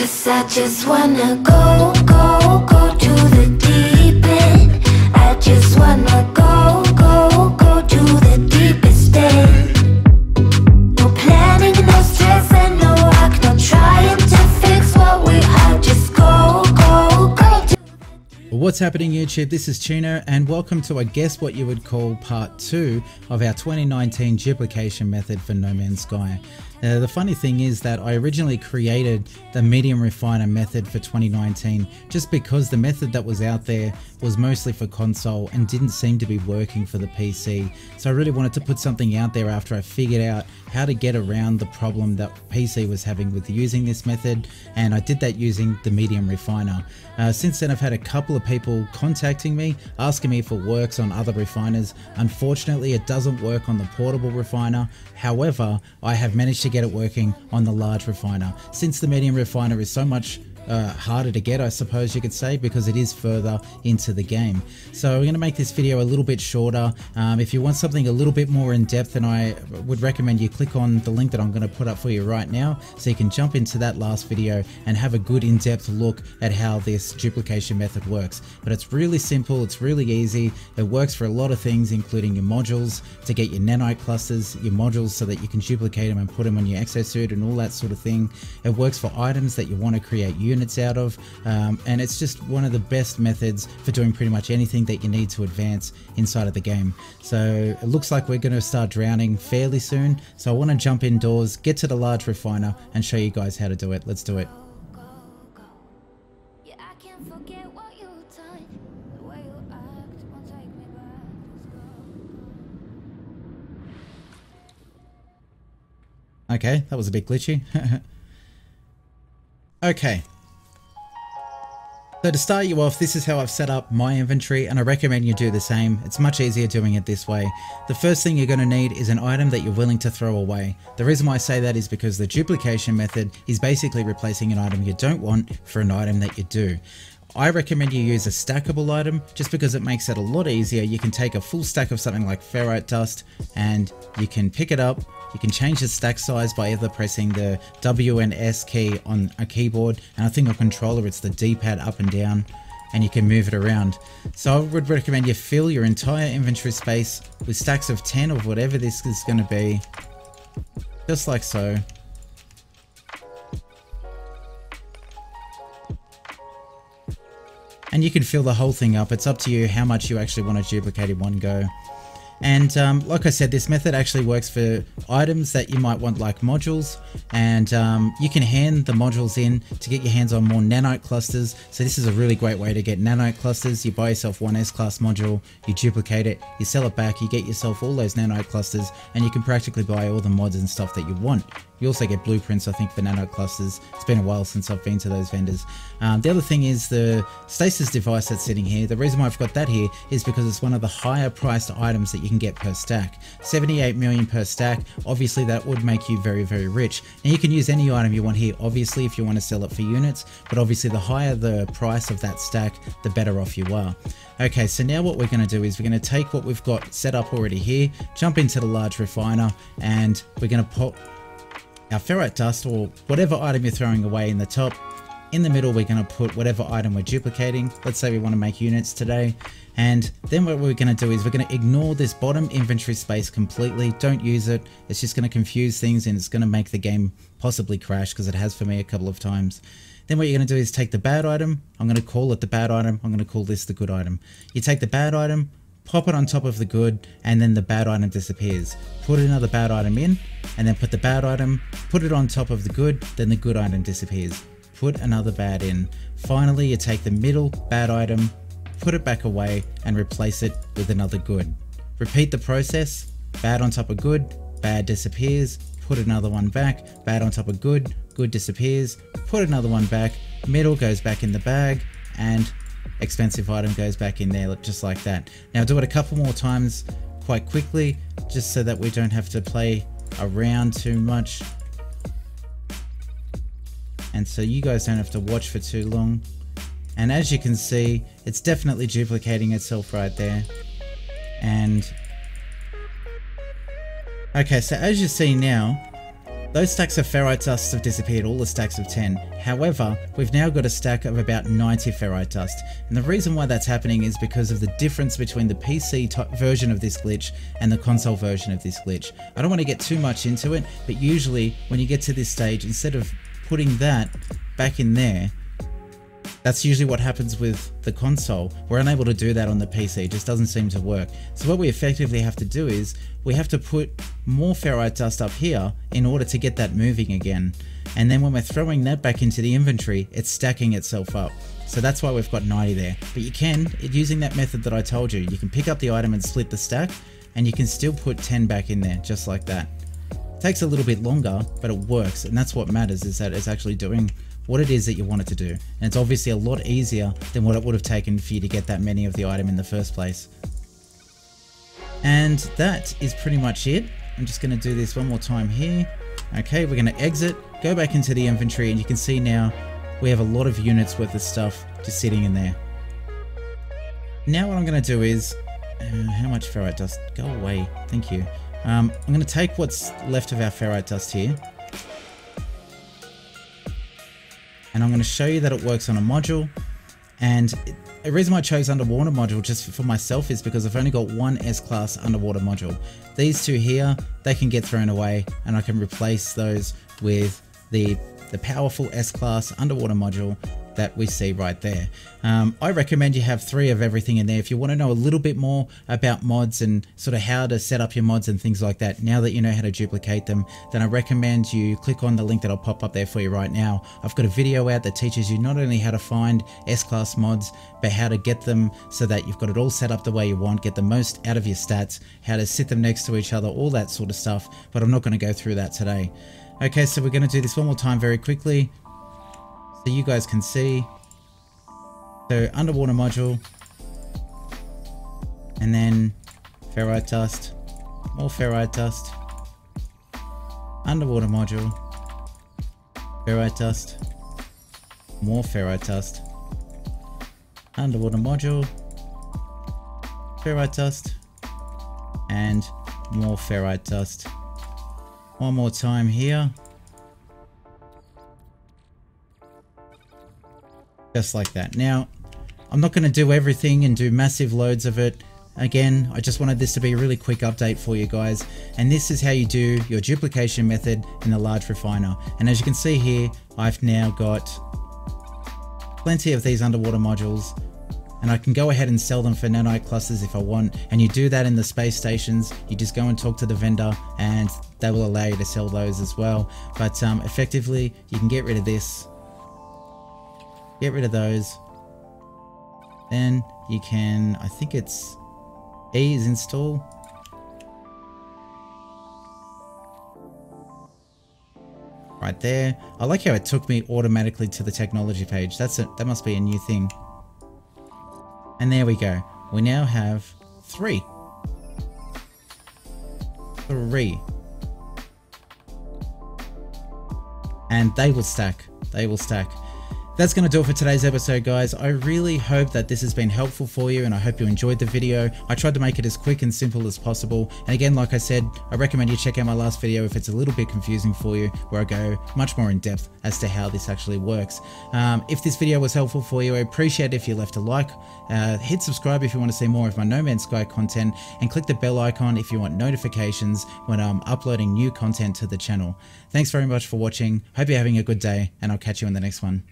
'Cause I just wanna go to the deep end. I just wanna go to the deepest end. No planning, no stress and no work, no trying to fix what we are. Just go to What's happening YouTube? This is Tuna and welcome to I guess what you would call part 2 of our 2019 duplication method for No Man's Sky. The funny thing is that I originally created the medium refiner method for 2019 just because the method that was out there was mostly for console and didn't seem to be working for the PC. So I really wanted to put something out there after I figured out how to get around the problem that PC was having with using this method, and I did that using the medium refiner. Since then I've had a couple of people contacting me asking me if it works on other refiners. Unfortunately it doesn't work on the portable refiner, however I have managed to get it working on the large refiner. Since the medium refiner is so much harder to get, I suppose you could say, because it is further into the game. So I'm going to make this video a little bit shorter. If you want something a little bit more in depth, then I would recommend you click on the link that I'm going to put up for you right now, so you can jump into that last video and have a good in-depth look at how this duplication method works. But it's really simple, it's really easy, it works for a lot of things, including your modules to get your nanite clusters, your modules so that you can duplicate them and put them on your exosuit and all that sort of thing. It works for items that you want to create units out of, and it's just one of the best methods for doing pretty much anything that you need to advance inside of the game. So it looks like we're going to start drowning fairly soon, so I want to jump indoors, get to the large refiner and show you guys how to do it. Let's do it. yeah, I can't forget what you've done. The way you act won't take me back. Let's go. Okay, that was a bit glitchy. Okay. So to start you off, this is how I've set up my inventory, and I recommend you do the same. It's much easier doing it this way. The first thing you're going to need is an item that you're willing to throw away. The reason why I say that is because the duplication method is basically replacing an item you don't want for an item that you do. I recommend you use a stackable item just because it makes it a lot easier. You can take a full stack of something like ferrite dust and you can pick it up. You can change the stack size by either pressing the W and S key on a keyboard, and I think on controller it's the D-pad up and down, and you can move it around. So I would recommend you fill your entire inventory space with stacks of 10 of whatever this is going to be, just like so. And you can fill the whole thing up. It's up to you how much you actually want to duplicate in one go. And like I said, this method actually works for items that you might want, like modules, and you can hand the modules in to get your hands on more nanite clusters. So this is a really great way to get nanite clusters. You buy yourself one S-class module, you duplicate it, you sell it back, you get yourself all those nanite clusters, and you can practically buy all the mods and stuff that you want. You also get blueprints, I think, for nanite clusters. It's been a while since I've been to those vendors. The other thing is the stasis device that's sitting here. The reason why I've got that here is because it's one of the higher priced items that you can get per stack. 78 million per stack. Obviously that would make you very, very rich. And you can use any item you want here, obviously, if you want to sell it for units, but obviously the higher the price of that stack, the better off you are. Okay, so now what we're going to do is we're going to take what we've got set up already here, jump into the large refiner, and we're going to put our ferrite dust or whatever item you're throwing away in the top. In the middle we're going to put whatever item we're duplicating. Let's say we want to make units today, and then what we're going to do is we're going to ignore this bottom inventory space completely. Don't use it, it's just going to confuse things and it's going to make the game possibly crash, because it has for me a couple of times. Then what you're going to do is take the bad item. I'm going to call it the bad item, I'm going to call this the good item. You take the bad item, pop it on top of the good, and then the bad item disappears. Put another bad item in, and then put the bad item, put it on top of the good, then the good item disappears. Put another bad in. Finally, you take the middle bad item, put it back away, and replace it with another good. Repeat the process. Bad on top of good, bad disappears, put another one back, bad on top of good, good disappears, put another one back, middle goes back in the bag, and expensive item goes back in there, just like that. Now do it a couple more times quite quickly, just so that we don't have to play around too much, and so you guys don't have to watch for too long. And as you can see, it's definitely duplicating itself right there. And okay, so as you see now, Those stacks of ferrite dust have disappeared, all the stacks of 10. However, we've now got a stack of about 90 ferrite dust. And the reason why that's happening is because of the difference between the PC version of this glitch and the console version of this glitch. I don't want to get too much into it, but usually when you get to this stage, instead of putting that back in there, that's usually what happens with the console. We're unable to do that on the PC, it just doesn't seem to work. So what we effectively have to do is, we have to put more ferrite dust up here in order to get that moving again. And then when we're throwing that back into the inventory, it's stacking itself up. So that's why we've got 90 there. But you can, using that method that I told you, you can pick up the item and split the stack, and you can still put 10 back in there, just like that. It takes a little bit longer, but it works, and that's what matters, is that it's actually doing what it is that you want it to do. And it's obviously a lot easier than what it would have taken for you to get that many of the item in the first place. And that is pretty much it. I'm just going to do this one more time here. Okay, we're going to exit, go back into the inventory, and you can see now we have a lot of units worth of stuff just sitting in there. Now what I'm going to do is, how much ferrite dust? Go away, thank you. I'm going to take what's left of our ferrite dust here, and I'm going to show you that it works on a module. And the reason why I chose underwater module just for myself is because I've only got one S-Class underwater module. These two here, they can get thrown away, and I can replace those with the powerful S-Class underwater module that we see right there. I recommend you have 3 of everything in there. If you want to know a little bit more about mods and sort of how to set up your mods and things like that, now that you know how to duplicate them, then I recommend you click on the link that I'll pop up there for you right now. I've got a video out that teaches you not only how to find S-Class mods, but how to get them so that you've got it all set up the way you want, get the most out of your stats, how to sit them next to each other, all that sort of stuff, but I'm not going to go through that today. Okay, so we're going to do this one more time very quickly, so you guys can see. So underwater module, and then ferrite dust, more ferrite dust, underwater module, ferrite dust, more ferrite dust, underwater module, ferrite dust, and more ferrite dust. One more time here. Just like that. Now, I'm not going to do everything and do massive loads of it. Again, I just wanted this to be a really quick update for you guys. And this is how you do your duplication method in the large refiner. And as you can see here, I've now got plenty of these underwater modules, and I can go ahead and sell them for nanite clusters if I want. And you do that in the space stations. You just go and talk to the vendor and they will allow you to sell those as well. But effectively, you can get rid of this. Get rid of those. Then you can, I think it's E is install. Right there. I like how it took me automatically to the technology page. That must be a new thing. And there we go. We now have 3. 3. And they will stack. They will stack. That's going to do it for today's episode, guys. I really hope that this has been helpful for you, and I hope you enjoyed the video. I tried to make it as quick and simple as possible. And again, like I said, I recommend you check out my last video if it's a little bit confusing for you, where I go much more in depth as to how this actually works. If this video was helpful for you, I appreciate it if you left a like. Hit subscribe if you want to see more of my No Man's Sky content, and click the bell icon if you want notifications when I'm uploading new content to the channel. Thanks very much for watching. Hope you're having a good day, and I'll catch you in the next one.